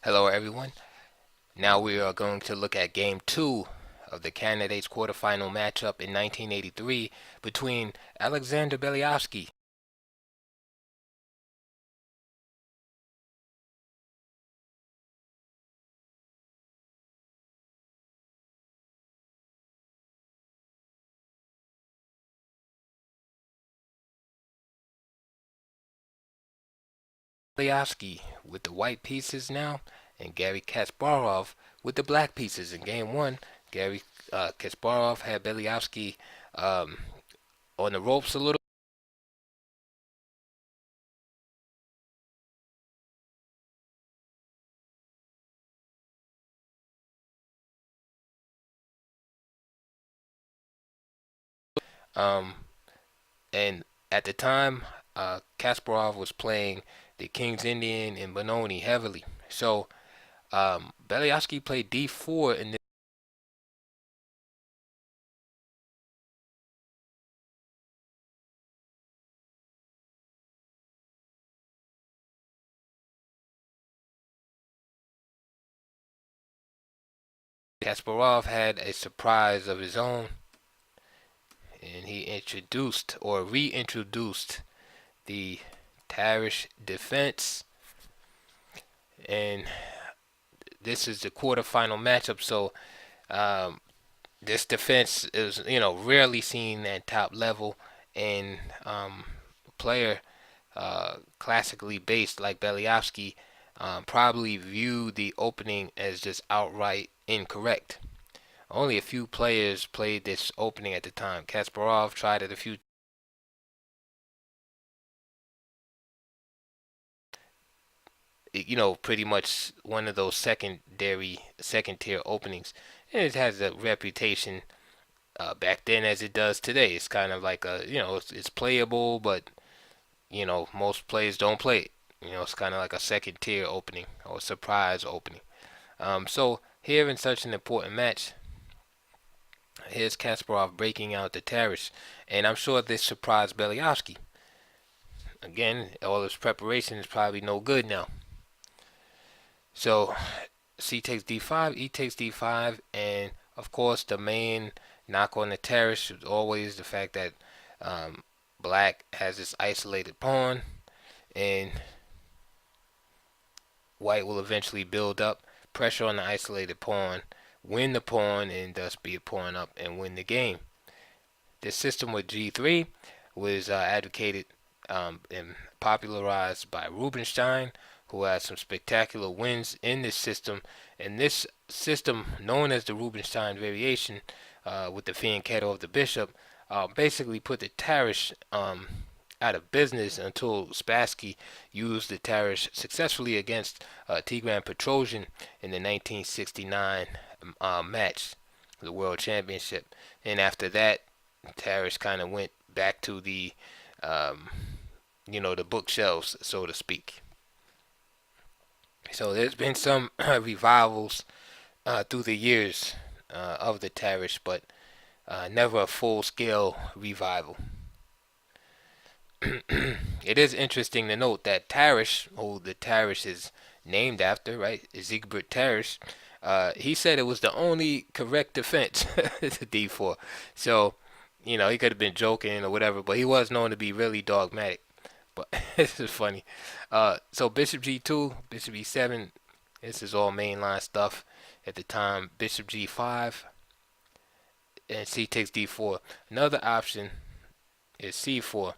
Hello, everyone. Now we are going to look at Game 2 of the candidates quarterfinal matchup in 1983 between Alexander Beliavsky with the white pieces now, and Gary Kasparov with the black pieces. In Game 1, Gary Kasparov had Beliavsky um, on the ropes a little. Um, and at the time, Kasparov was playing the King's Indian and Benoni heavily. So Beliavsky played d4 in the Kasparov had a surprise of his own, and he introduced or reintroduced the Tarish defense, and this is the quarterfinal matchup. So um, this defense is, rarely seen at top level, and a player classically based like Beliavsky probably viewed the opening as just outright incorrect. Only a few players played this opening at the time. Kasparov tried it a few, pretty much one of those second tier openings. And it has a reputation back then as it does today. It's kind of like it's playable, but most players don't play it. It's kind of like a second tier opening or surprise opening. So here in such an important match, here's Kasparov breaking out the Tarish, and I'm sure this surprised Beliavsky. Again, all his preparation is probably no good now. So C takes d5, E takes d5, and of course the main knock on the Tarish is always the fact that um, Black has this isolated pawn, and White will eventually build up pressure on the isolated pawn, win the pawn, and thus be a pawn up and win the game. This system with G3 was advocated and popularized by Rubinstein, who had some spectacular wins in this system. And this system, known as the Rubinstein variation, with the fianchetto of the bishop, basically put the Tarish out of business until Spassky used the Tarish successfully against Tigran Petrosian in the 1969 match, the World Championship. And after that, Tarish kind of went back to um, the bookshelves, so to speak. So there's been some revivals through the years of the Tarish, but never a full-scale revival. It is interesting to note that Tarish, who the Tarish is named after, right, Siegbert Tarish, he said it was the only correct defense to d4. So, he could have been joking or whatever, but he was known to be really dogmatic. But this is funny. So Bishop G2, Bishop E7, this is all mainline stuff at the time. Bishop G5 and C takes D4. Another option is C4,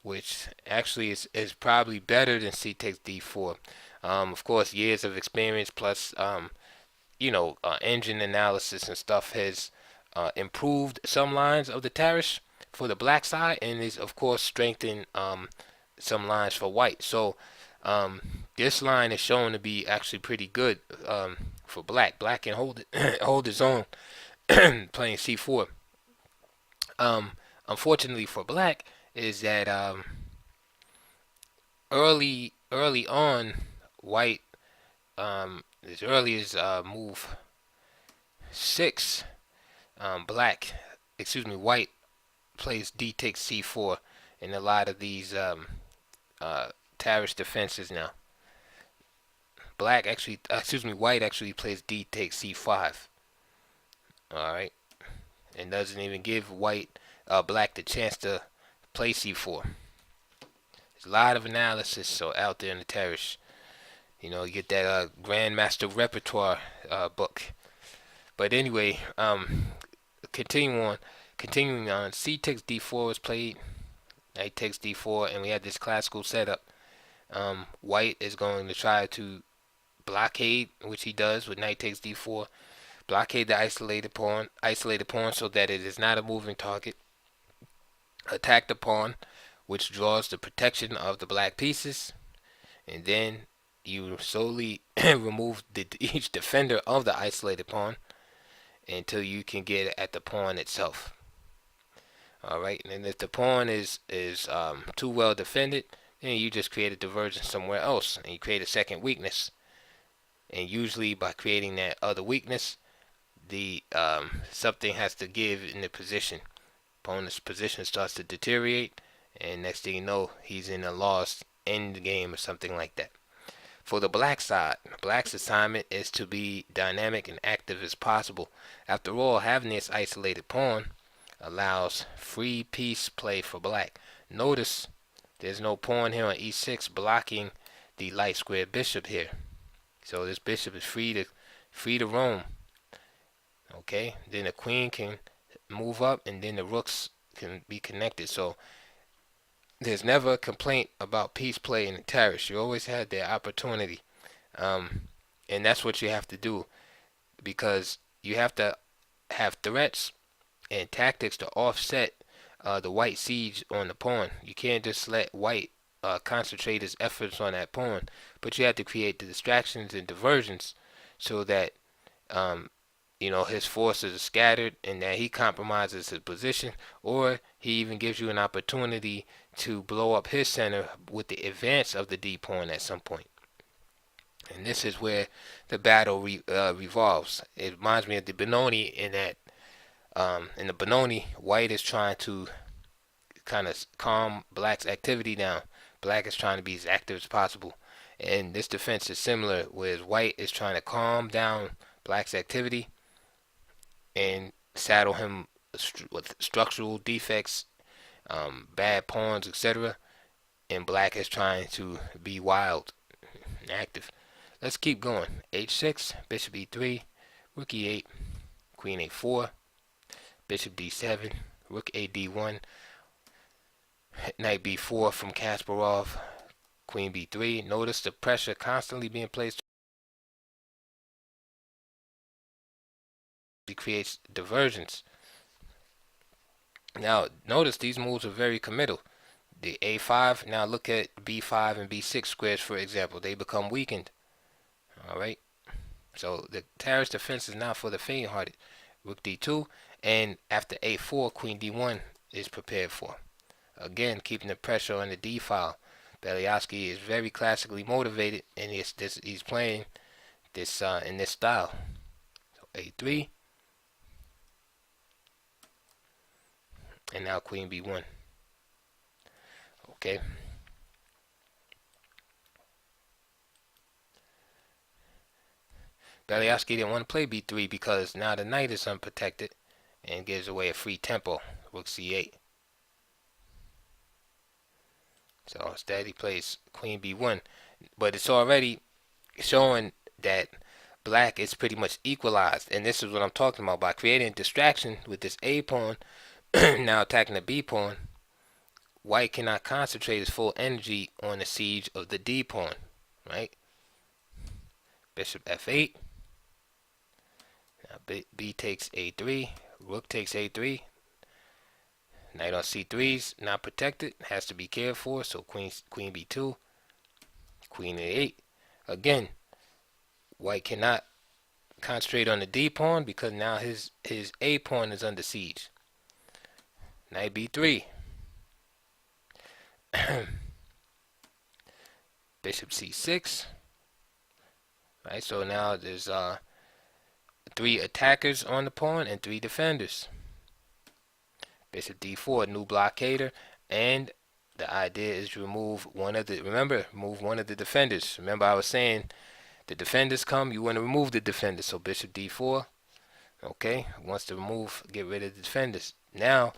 which actually is probably better than C takes D4. Of course, years of experience plus engine analysis and stuff has improved some lines of the Tarish for the black side, and is of course strengthened some lines for white. So this line is shown to be actually pretty good for black. Black can hold it, hold his own playing C4. Um, Unfortunately for black, is that early on, white as early as move 6, black, excuse me, white plays D takes C4 in a lot of these uh, Tarish defenses now. white actually plays d takes c5. All right, and doesn't even give black the chance to play c4. There's a lot of analysis so out there in the terrace. You know, you get that Grandmaster Repertoire book. But anyway, continuing on, c takes d4 was played. Knight takes d4, and we had this classical setup. White is going to try to blockade, which he does with knight takes d4. Blockade the isolated pawn so that it is not a moving target. Attack the pawn, which draws the protection of the black pieces, and then you slowly remove each defender of the isolated pawn until you can get at the pawn itself. All right, and if the pawn is too well defended, then you just create a divergence somewhere else, and you create a second weakness. And usually, by creating that other weakness, the something has to give in the position. Opponent's position starts to deteriorate, and next thing you know, he's in a lost end game or something like that. For the black side, black's assignment is to be dynamic and active as possible. After all, having this isolated pawn allows free piece play for black. Notice there's no pawn here on e6 blocking the light square bishop here. So this bishop is free to roam. Okay, then the queen can move up, and then the rooks can be connected. So there's never a complaint about piece play in the terrace. You always had that opportunity, and that's what you have to do, because you have to have threats and tactics to offset the white siege on the pawn. You can't just let white concentrate his efforts on that pawn, but you have to create the distractions and diversions so that his forces are scattered and that he compromises his position, or he even gives you an opportunity to blow up his center with the advance of the d pawn at some point. And this is where the battle revolves. It reminds me of the Benoni in that in the Benoni, white is trying to kind of calm black's activity down. Black is trying to be as active as possible. And this defense is similar, whereas white is trying to calm down black's activity and saddle him with structural defects, bad pawns, etc. And black is trying to be wild and active. Let's keep going. h6, bishop e3, rook e8, queen a4, bishop d7, rook a d1, knight b4 from Kasparov, queen b3. Notice the pressure constantly being placed. It creates divergence. Now notice these moves are very committal. The a5, now look at b5 and b6 squares, for example. They become weakened. Alright, so the terrace defense is not for the faint-hearted. Rook d2, and after a4, queen d1 is prepared for. Again, keeping the pressure on the d file. Beliavsky is very classically motivated, and he's playing this in this style. So a3, and now queen b1. Okay. Beliavsky didn't want to play b3 because now the knight is unprotected and gives away a free tempo. Rook c8. So instead he plays queen b1. But it's already showing that black is pretty much equalized. And this is what I'm talking about. By creating a distraction with this a pawn, now attacking the b pawn, white cannot concentrate his full energy on the siege of the d pawn. Right? Bishop f8. Now b takes a3. Rook takes a3. Knight on c3 not protected, has to be cared for. So queen b2, queen a8. Again, white cannot concentrate on the d pawn because now his a pawn is under siege. Knight b3. Bishop c6. Right, so now there's 3 attackers on the pawn and 3 defenders. Bishop d4, new blockader, and the idea is to remove one of the defenders. Remember I was saying The defenders come, you want to remove the defenders. So bishop d4. Okay, wants to remove, get rid of the defenders. Now,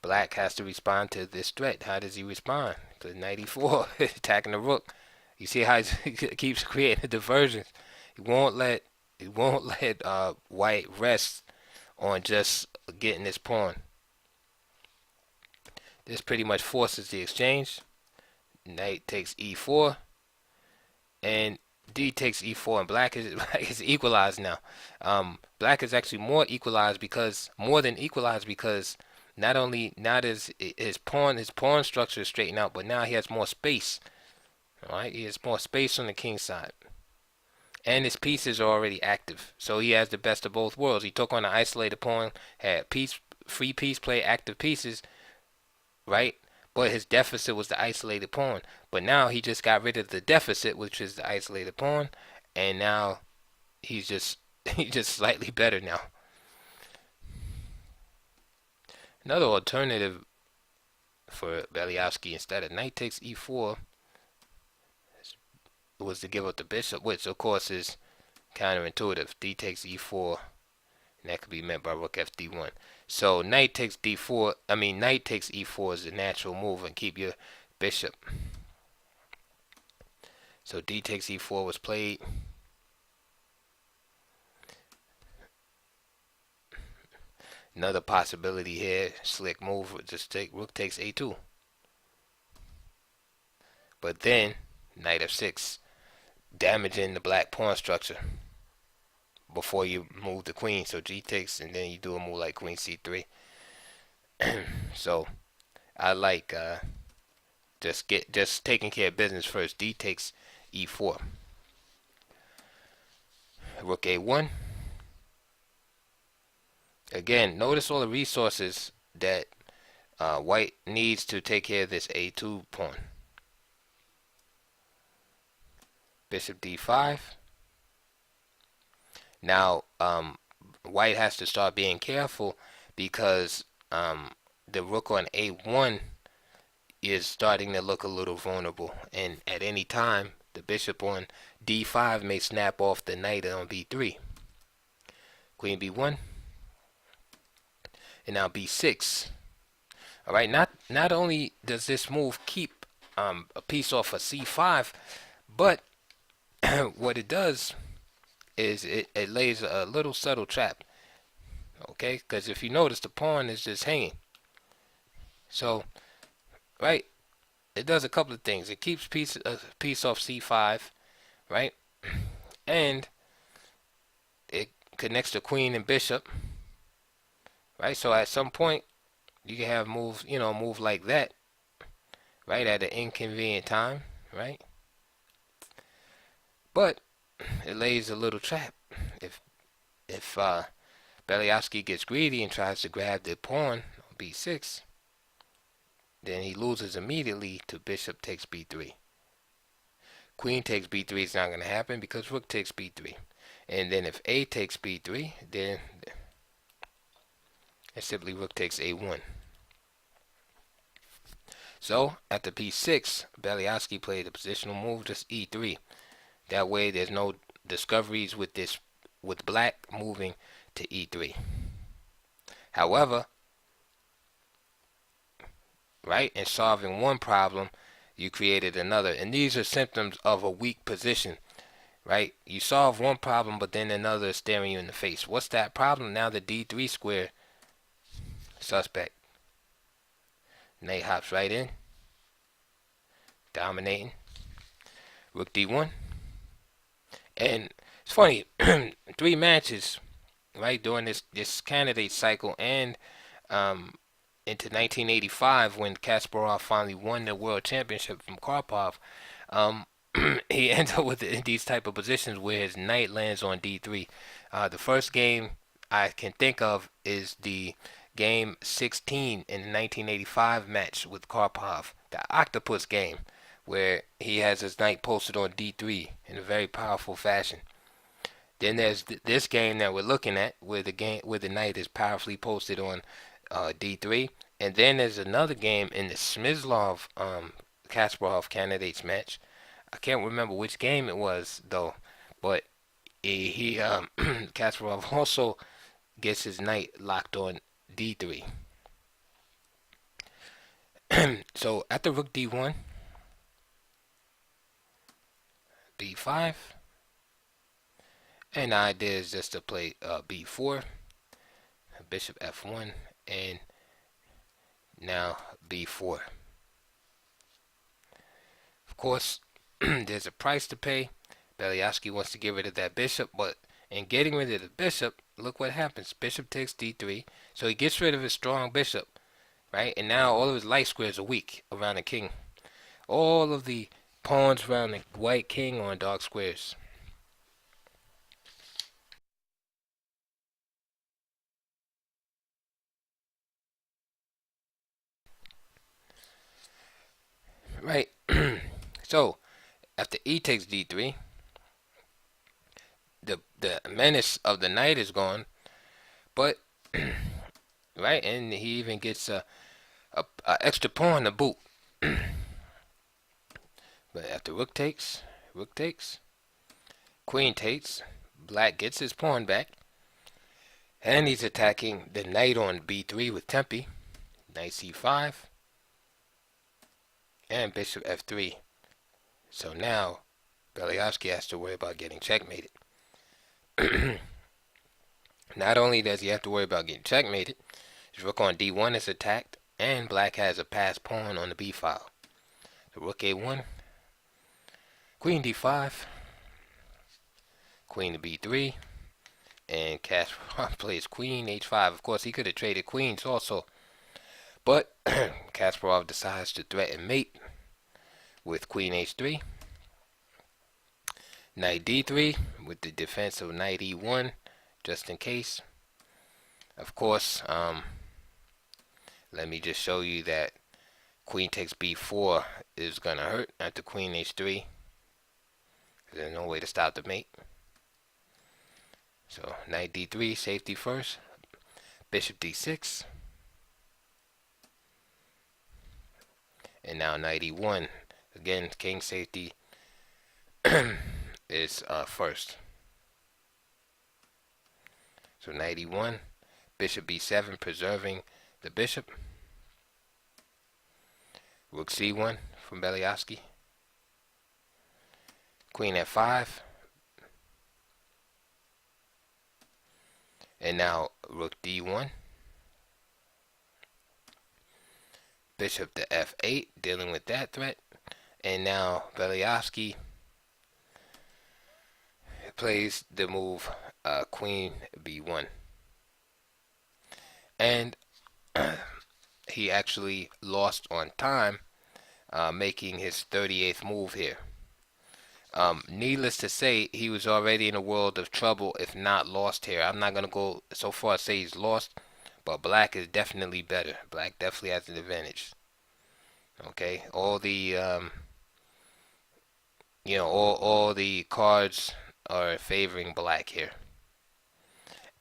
black has to respond to this threat. How does he respond? To knight e4, attacking the rook. You see how he keeps creating diversions. He won't let white rest on just getting this pawn. This pretty much forces the exchange. Knight takes e4, and d takes e4, and black is equalized now. Black is actually more than equalized because not is his pawn structure is straightened out, but now he has more space. All right, he has more space on the king side, and his pieces are already active. So he has the best of both worlds. He took on an isolated pawn, had free piece play, active pieces, right? But his deficit was the isolated pawn. But now he just got rid of the deficit, which is the isolated pawn, and now he's just slightly better now. Another alternative for Beliavsky, instead of knight takes e4, was to give up the bishop, which of course is counterintuitive. D takes e4, and that could be met by rook fd1. So knight takes e4 is the natural move and keep your bishop. So d takes e4 was played. Another possibility here, slick move, just take rook takes a2. But then knight f6, damaging the black pawn structure before you move the queen. So g takes, and then you do a move like queen c3. So I like just taking care of business first. D takes e4. Rook a1. Again, notice all the resources that white needs to take care of this a2 pawn. Bishop d5. Now, white has to start being careful because the rook on a1 is starting to look a little vulnerable, and at any time the bishop on d5 may snap off the knight on b3. Queen b1, and now b6. All right, not only does this move keep a piece off of c5, but what it does is it lays a little subtle trap. Okay, because if you notice, the pawn is just hanging. So, right, it does a couple of things. It keeps a piece off c5, right, and it connects the queen and bishop, right. So at some point you can have moves, move like that, right, at an inconvenient time, right. But it lays a little trap. If Beliavsky gets greedy and tries to grab the pawn on b6, then he loses immediately to bishop takes b3. Queen takes b3 is not going to happen because rook takes b3. And then if a takes b3, then it's simply rook takes a1. So after p6, Beliavsky played a positional move, just e3. That way there's no discoveries with black moving to e3. However, right, in solving one problem, you created another. And these are symptoms of a weak position, right? You solve one problem, but then another is staring you in the face. What's that problem? Now the d3 square, suspect. Knight hops right in, dominating. Rook d1. And it's funny, 3 matches, right, during this candidate cycle and into 1985 when Kasparov finally won the world championship from Karpov, he ends up with these type of positions where his knight lands on d3. The first game I can think of is the game 16 in the 1985 match with Karpov, the octopus game, where he has his knight posted on d3 in a very powerful fashion. Then there's this game that we're looking at, where the knight is powerfully posted on d3, and then there's another game in the Smyslov Kasparov candidates match, I can't remember which game it was though, but he Kasparov also gets his knight locked on d3. So after rook d1, b5, and the idea is just to play b4, bishop f1, and now b4. Of course, there's a price to pay. Beliavsky wants to get rid of that bishop, but in getting rid of the bishop, look what happens. Bishop takes d3, so he gets rid of his strong bishop, right? And now all of his light squares are weak around the king. All of the pawns around the white king are on dark squares. Right. So after e takes d3, the menace of the knight is gone, but right, and he even gets a extra pawn to boot. But after rook takes, queen takes, black gets his pawn back, and he's attacking the knight on b3 with tempi, knight c5, and bishop f3. So now Beliavsky has to worry about getting checkmated. Not only does he have to worry about getting checkmated, his rook on d1 is attacked, and black has a passed pawn on the b file. So rook a1, queen d5, queen to b3, and Kasparov plays queen h5. Of course, he could have traded queens also, but Kasparov decides to threaten mate with queen h3, knight d3 with the defense of knight e1, just in case. Of course, let me just show you that queen takes b4 is going to hurt after queen h3. There's no way to stop the mate. So knight d3, safety first. Bishop d6. And now knight e1. Again, king safety is first. So knight e1, bishop b7, preserving the bishop. Rook c1 from Beliavsky. Queen f5. And now rook d1. Bishop to f8, dealing with that threat. And now Beliavsky plays the move queen b1. And he actually lost on time, making his 38th move here. Needless to say, he was already in a world of trouble, if not lost here. I'm not going to go so far as say he's lost, but black is definitely better. Black definitely has an advantage. Okay, all the all the cards are favoring black here,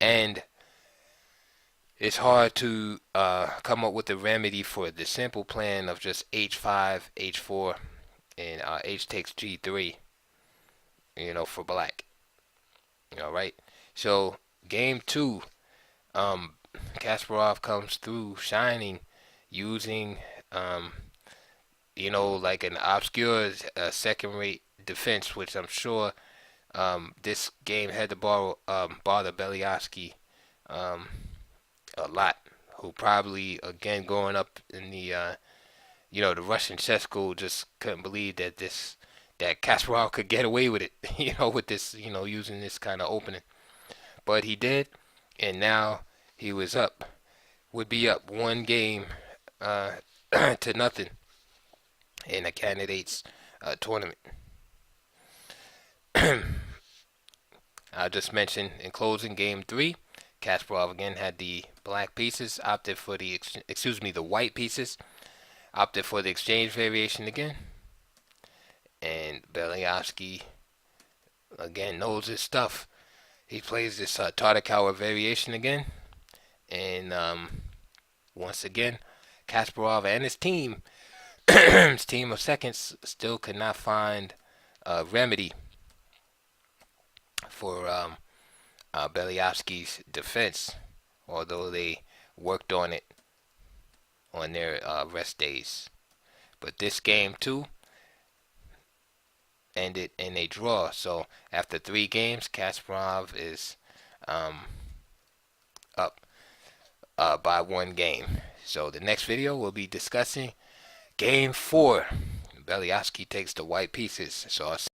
and it's hard to come up with a remedy for the simple plan of just h5, h4, and h takes g3. For black. All right. So game two, Kasparov comes through shining, using like an obscure second-rate defense, which I'm sure this game had to bother Beliavsky a lot. Who probably, again, growing up in the the Russian chess school, just couldn't believe that Kasparov could get away with it, with this, using this kind of opening. But he did, and now he would be up one game to nothing in a candidates tournament. I'll just mention in closing game three, Kasparov again had the black pieces, opted for the white pieces, opted for the exchange variation again. And Beliavsky, again, knows his stuff. He plays this Tartakower variation again. And once again, Kasparov and his team, his team of seconds, still could not find remedy for Beliavsky's defense, although they worked on it on their rest days. But this game too ended in a draw. So after 3 games, Kasparov is up by 1 game. So the next video we'll be discussing Game 4. Beliavsky takes the white pieces. So I'll